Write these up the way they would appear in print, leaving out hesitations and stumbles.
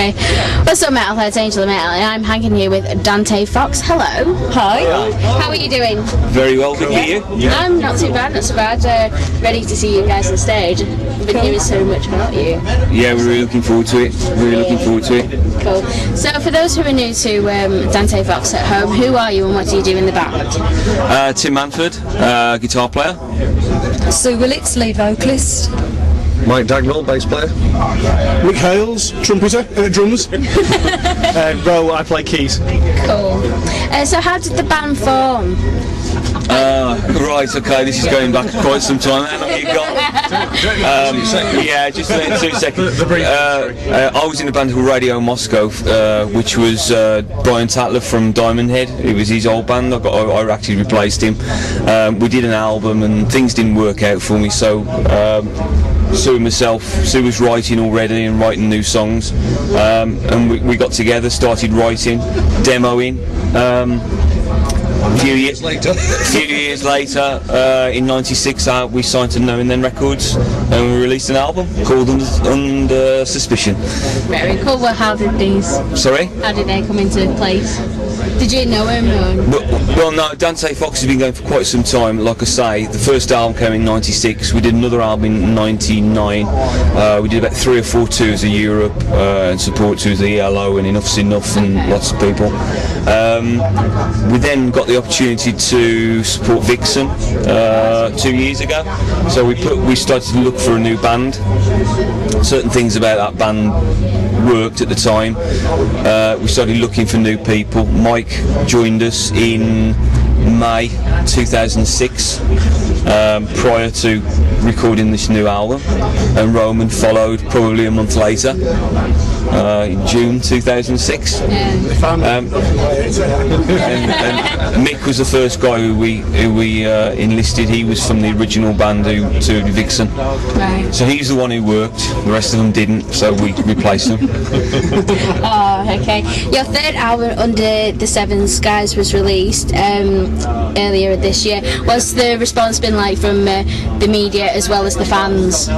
Okay. What's up, Metalheads? Angel of Metal, and I'm hanging here with Dante Fox. Hello. Hi. How are you doing? Very well, good to you. Yeah. I'm not too bad, not so bad. Ready to see you guys on stage. I've been hearing so much about you. Yeah, we're really looking forward to it. Cool. So, for those who are new to Dante Fox at home, who are you and what do you do in the band? Tim Manford, guitar player. Sue Willits, lead vocalist. Mike Dagnall, bass player. Rick Hales, trumpeter, drums. Ro, I play keys. Cool. So how did the band form? Right, okay, this is going back quite some time. How long have you got? Yeah, just 2 seconds. I was in a band called Radio Moscow, which was Brian Tatler from Diamond Head. It was his old band. I actually replaced him. We did an album and things didn't work out for me, so Sue and myself, Sue was writing already and writing new songs, and we got together, started writing, demoing. A few years later, in '96, we signed to No and Then Records, and we released an album called Under Suspicion. Very cool. Well, how did they come into place? Did you know him? Well, no, Dante Fox has been going for quite some time. Like I say, the first album came in '96. We did another album in '99. We did about 3 or 4 tours of Europe and support tours of ELO and Enough's Enough and lots of people. We then got the opportunity to support Vixen 2 years ago. So we started to look for a new band. Certain things about that band worked at the time. We started looking for new people. Mike joined us in May 2006, prior to recording this new album, and Roman followed probably a month later, in June 2006. And Mick was the first guy who we enlisted. He was from the original band who toured with Vixen. Right. So he's the one who worked, the rest of them didn't, so we replaced them. Oh, okay. Your third album, Under the Seven Skies, was released earlier this year. What's the response been like from the media as well as the fans?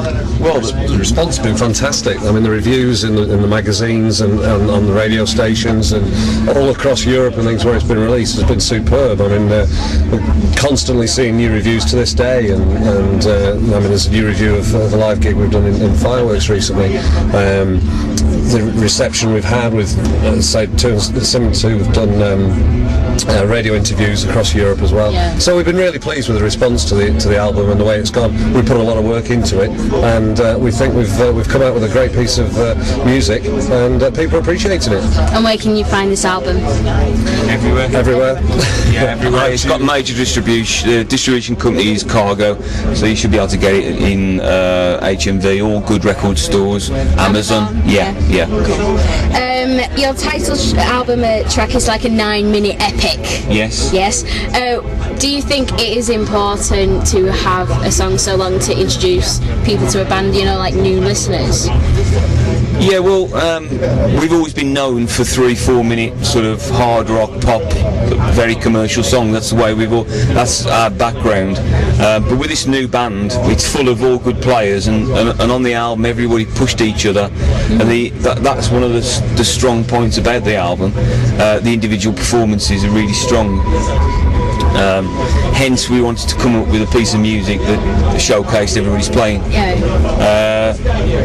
Well, the response has been fantastic. I mean, the reviews in the magazines and on the radio stations and all across Europe and things where it's been released has been superb. I mean, we're constantly seeing new reviews to this day, and I mean, there's a new review of the live gig we've done in Fireworks recently. The reception we've had with, say, we've done radio interviews across Europe as well. Yeah. So we've been really pleased with the response to the album and the way it's gone. We put a lot of work into it, and we think we've come out with a great piece of music, and people are appreciating it. And where can you find this album? Everywhere. Yeah, everywhere. It's got major distribution. The distribution company is Cargo, so you should be able to get it in HMV, all good record stores, Amazon. Yeah. Cool. Your title album track is like a 9-minute epic. Yes. Do you think it is important to have a song so long to introduce people to a band, like new listeners? Yeah, well, we've always been known for 3-4 minute sort of hard rock pop, very commercial song. That's the way that's our background. But with this new band, it's full of all good players, and on the album everybody pushed each other, and that's one of the strong points about the album. The individual performances are really strong. Hence we wanted to come up with a piece of music that showcased everybody's playing,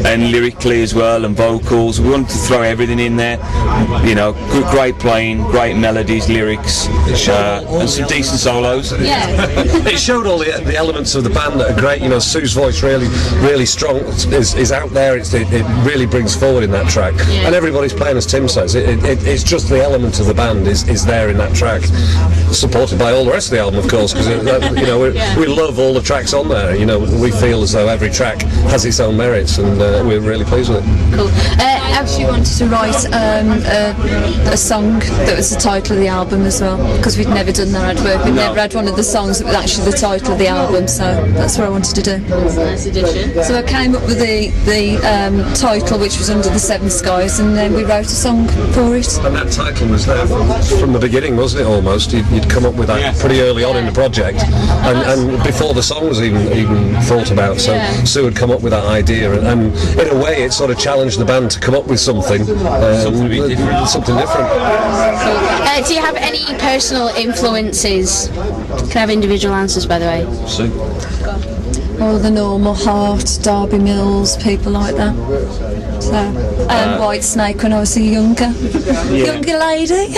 and lyrically as well, and vocals. We wanted to throw everything in there, great playing, great melodies, lyrics, and some decent solos. Yeah. It showed all the elements of the band that are great. Sue's voice really strong, is out there. It really brings forward in that track, and everybody's playing, as Tim says. It's just the element of the band is there in that track, supported by all the rest of the album, of course, because we love all the tracks on there. We feel as though every track has its own merits, and we're really pleased with it. Cool. Actually wanted to write a song that was the title of the album as well, because we'd never done that artwork. We'd never had one of the songs that was actually the title of the album, so that's what I wanted to do. That's a nice addition. So I came up with the title, which was Under the Seven Skies, and then we wrote a song for it. And that title was there from the beginning, wasn't it? Almost, you'd come up with that pretty early on in the project, and before the song was even thought about. So Sue had come up with that idea, and in a way, it sort of challenged the band to come up with something different. Do you have any personal influences? Can I have individual answers, by the way? Sue? All the normal Heart, Derby Mills, people like that. So, and White Snake when I was a younger lady.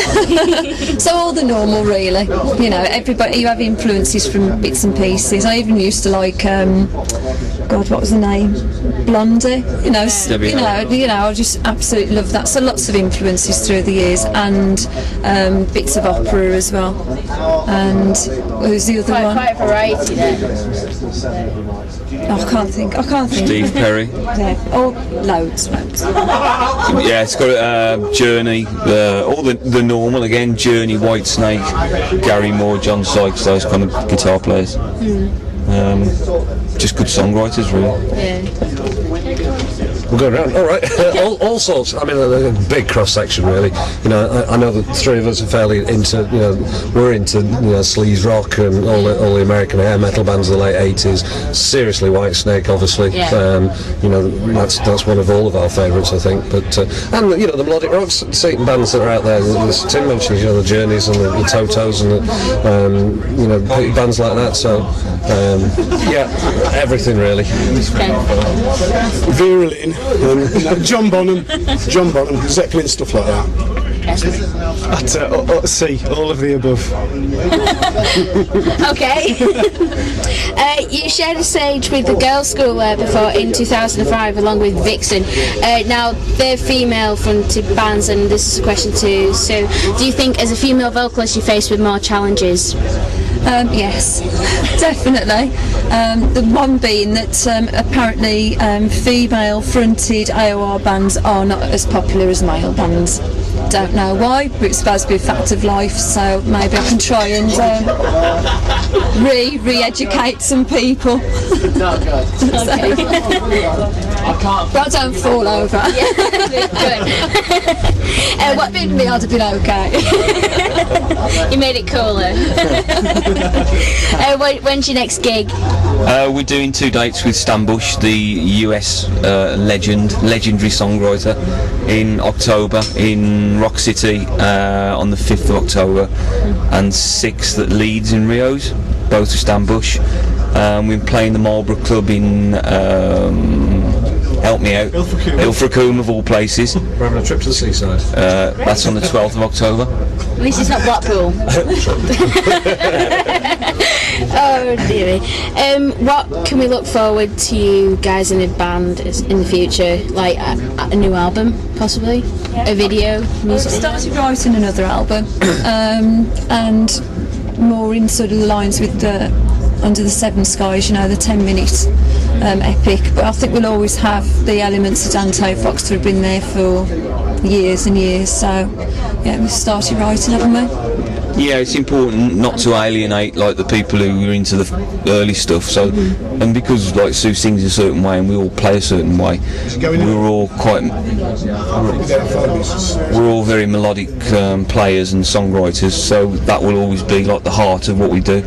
So all the normal, really. You know, everybody. You have influences from bits and pieces. I even used to like, God, what was the name? Blondie. You know, I just absolutely love that. So lots of influences through the years, and bits of opera as well. And who's the other one? Quite a variety there. I can't think. Steve Perry. Yeah. Oh, loads. Yeah, it's got Journey, all the normal again. Journey, White Snake, Gary Moore, John Sykes, those kind of guitar players. Just good songwriters, really. Yeah. We'll go around. All right, all sorts. I mean, a big cross section, really. You know, I know the three of us are fairly into. You know, we're into sleaze rock and all the American hair metal bands of the late '80s. Seriously, White Snake, obviously. Yeah. You know, that's one of all of our favourites, I think. But and the melodic rock scene bands that are out there. As Tim mentioned, the Journeys and the Totos and the bands like that. So yeah, everything really. Virulin, John Bonham, Zeppelin, stuff like that. See, all of the above. Okay. You shared a stage with the girls' school before in 2005 along with Vixen. Now, they're female-fronted bands, and this is a question to Sue. Do you think as a female vocalist you're faced with more challenges? Yes, definitely. The one being that apparently female-fronted AOR bands are not as popular as male bands. Don't know why, but it's supposed to be a fact of life, so maybe I can try and re-educate some people. But I don't fall over. What's been me, I'd have been okay. You made it cooler. When's your next gig? We're doing 2 dates with Stan Bush, the US legendary songwriter, in October in Rock City on the 5th of October, and 6th at Leeds in Rio's, both with Stan Bush. We're playing the Marlborough Club in help me out, Ilfracombe of all places. We're having a trip to the seaside. That's on the 12th of October. At least it's not Blackpool. Oh dearie. What can we look forward to you guys in the band in the future? Like a new album, possibly? A video? Music? I've started writing another album, and more in sort of the lines with the Under the Seven Skies, the 10-minute epic. But I think we'll always have the elements of Dante Fox that have been there for years and years. So yeah, we've started writing, haven't we? Yeah, it's important not to alienate like the people who are into the early stuff. So, and because like Sue sings a certain way and we all play a certain way, we're all very melodic players and songwriters. So that will always be like the heart of what we do.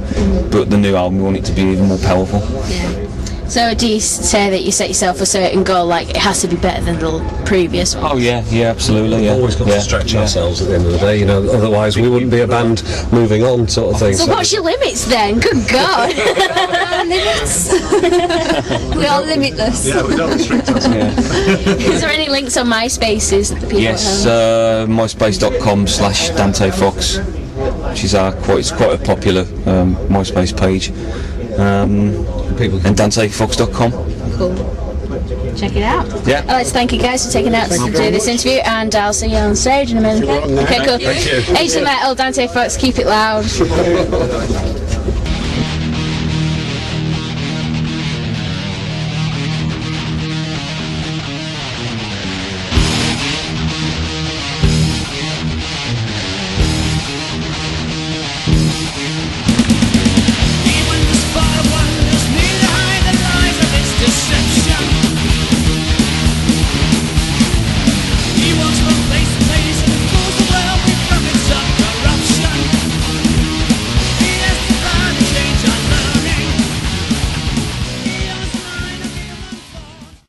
But the new album, we want it to be even more powerful. Yeah. So do you say that you set yourself a certain goal, like it has to be better than the previous one? Oh yeah, absolutely. We've always got to stretch ourselves at the end of the day, otherwise we wouldn't be a band moving on, sort of thing. So what's your limits then? Good God. Limits. We are limitless. Yeah, we don't restrict ourselves. Is there any links on MySpaces that the people Yes, myspace.com/Dante Fox, which is it's quite a popular MySpace page. And DanteFox.com. Cool. Check it out. Yeah. Let's thank you guys for taking out to do this interview, and I'll see you on stage in a minute. Okay, cool. Thank you. Age the Metal, Dante Fox, keep it loud.